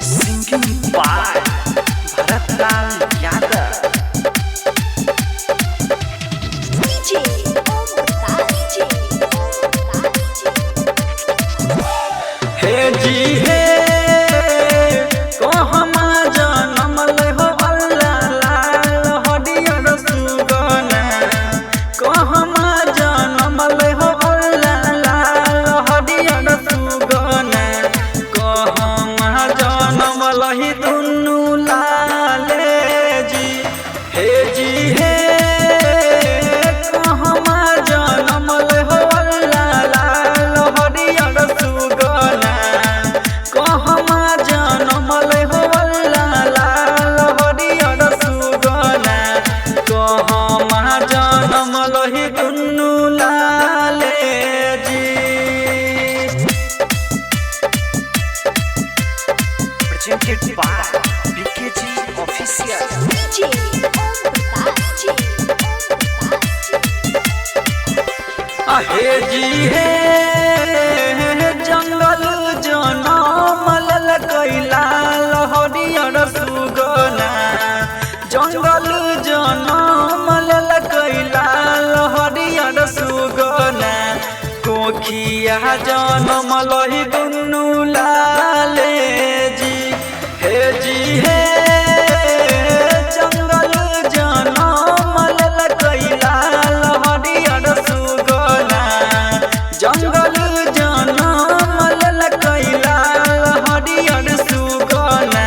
Singing by Bharatlaal Yadav. DJ Om Prakash DJ हे जी हे कहमा जनमल हो अल्लाह लाल हरियर सुगना कहमा जनमल हो अल्लाह लाल हरियर सुगना कहमा जनमल ही दुन्नु लाले जी हे कहमा जनमल हो अल्लाह लाल हरियर सुगना कहमा जनमल हो अल्लाह लाल हरियर सुगना कहमा जनमल ही दुन्नु लाले जी। Presented by BKG Official. DJ Om Prakash DJ हे जी हे जंगल जनमल कैला हरियर सुगना जंगल जनमल कैला हरियर सुगना कोखिया जनमल ही दुन्नु लाले जी हे जंगल जनमल कैला हरियर सुगना जंगल जनमल कैला हरियर सुगना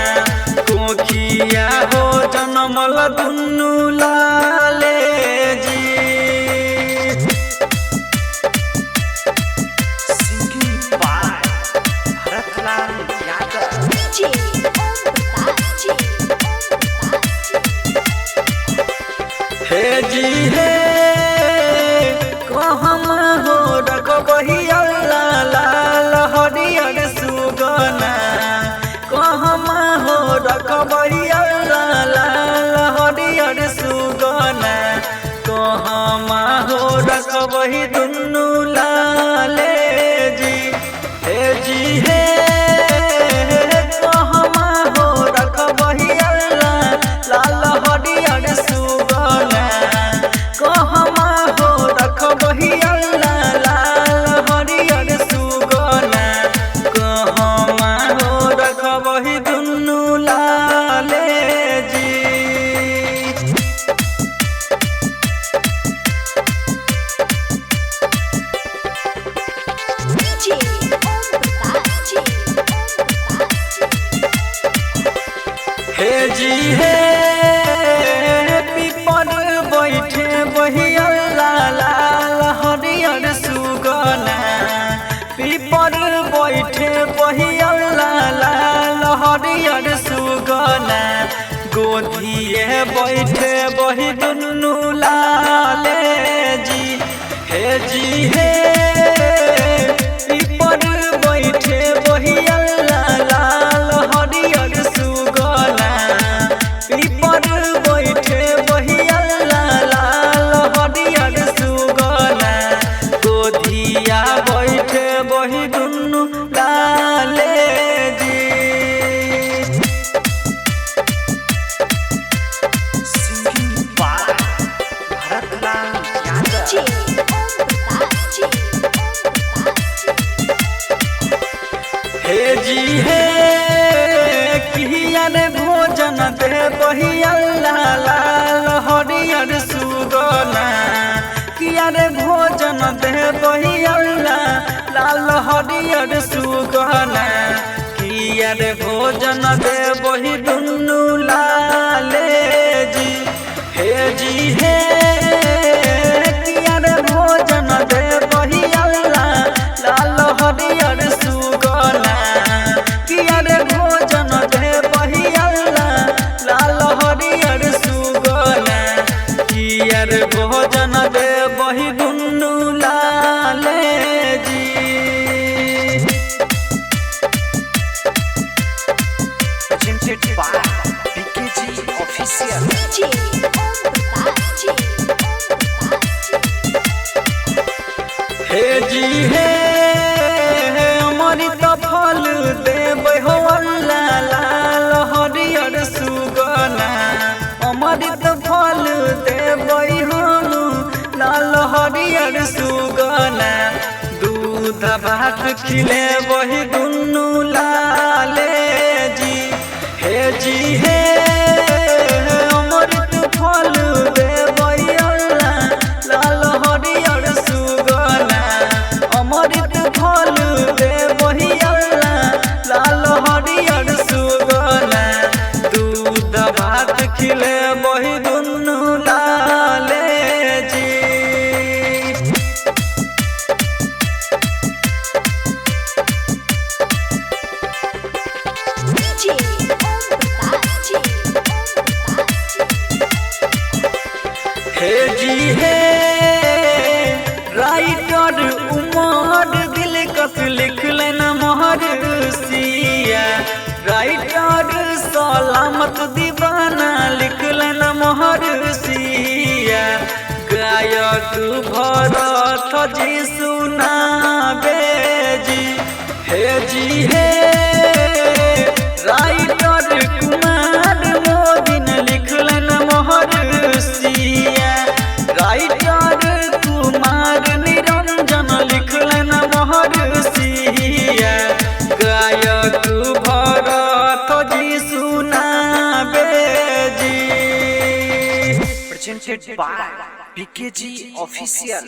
कोखिया हो जनमल दुन्नु लाले जी। Singing by Bharatlaal Yadav. DJ Om Prakash DJ हे जी हे कहमा हो रखबही अल्लाह लाल हरियर सुगना कहमा हो रखबही अल्लाह लाल हरियर सुगना कहमा हो रखबही दुन्नु लाले जी हे कहमा हो रखबही अल्लाह लाल हरियर सुगना कहमा हो रखबही अल्लाह लाल हरियर सुगना कहमा हो रखबही दुन्नु लाले जी। DJ Om Prakash DJ हे जी हे पीपर बैठे बही अल्लाह लाल हरियर सुगना पीपर बैठे बही अल्लाह लाल हरियर सुगना गोधिए बैठे बही दुन्नु लाले जी हे पीपर बैठे बही अल्लाह लाल हरियर सुगना पीपर बैठे बही अल्लाह लाल हरियर सुगना गोधिया बैठे बही दुन्नु लाले जी। Singing by Bharatlaal Yadav. DJ Om Prakash DJ हे जी हे किया रे भोजन दे बही अल्लाह लाल हरियर सुगना किया रे भोजन दे बही अल्लाह लाल हरियर सुगना किया रे भोजन दे बही दुन्नु लाले जी हे किया रे भोजन दे बही अल्लाह लाल हरियर सुगना किया रे भोजन दे बही अल्लाह लाल हरियर सुगना किया रे भोजन दे बही दुन्नु लाले जी। Presented by BKG Official. DJ Om Prakash DJ हे जी हे अमृत फल देबै हो अल्लाह लाल हरियर सुगना अमृत फल देबै हम लाल हरियर सुगना दूध भात खिलेबै दुनू लाले जी हे जी हे अमृत फल देबै अल्लाह लाल हरियर सुगना अमृत फल देबै अल्लाह लाल हरियर सुगना दूध भात खिलेबै दुनू लाले जी DJ Om Prakash Ji, Om Prakash Ji. हे जी हे राइटर उमर दिल कस लिखलन मोहर सिया राइटर सलामत दीवाना लिखलन मोहर सिया गायक भरत जी सुनाबे जी हे जी हे राइटर कुमार मोदिन लिखलन मोहर सिया राइटर कुमार निरंजन लिखलन मोहर सिया गायक भरत जी सुनाबे जी presented by PKG Official.